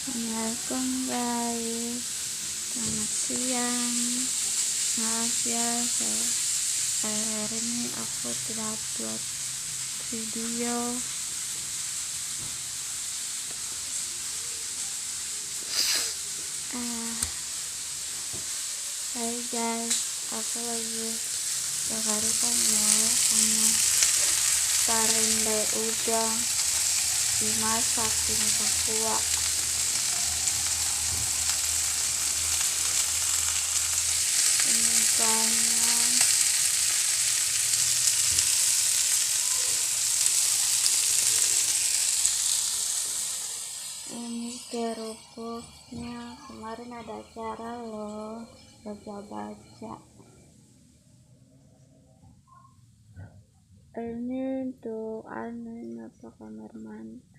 Assalamualaikum guys, selamat siang. Maaf ya, hari ini aku tidak upload video. Hai guys, aku lagi berkarikan ya sama sarendai udang dimasak kuah. Ini kerupuknya, kemarin ada acara loh, baca-baca. Ini untuk apa kamar mandi.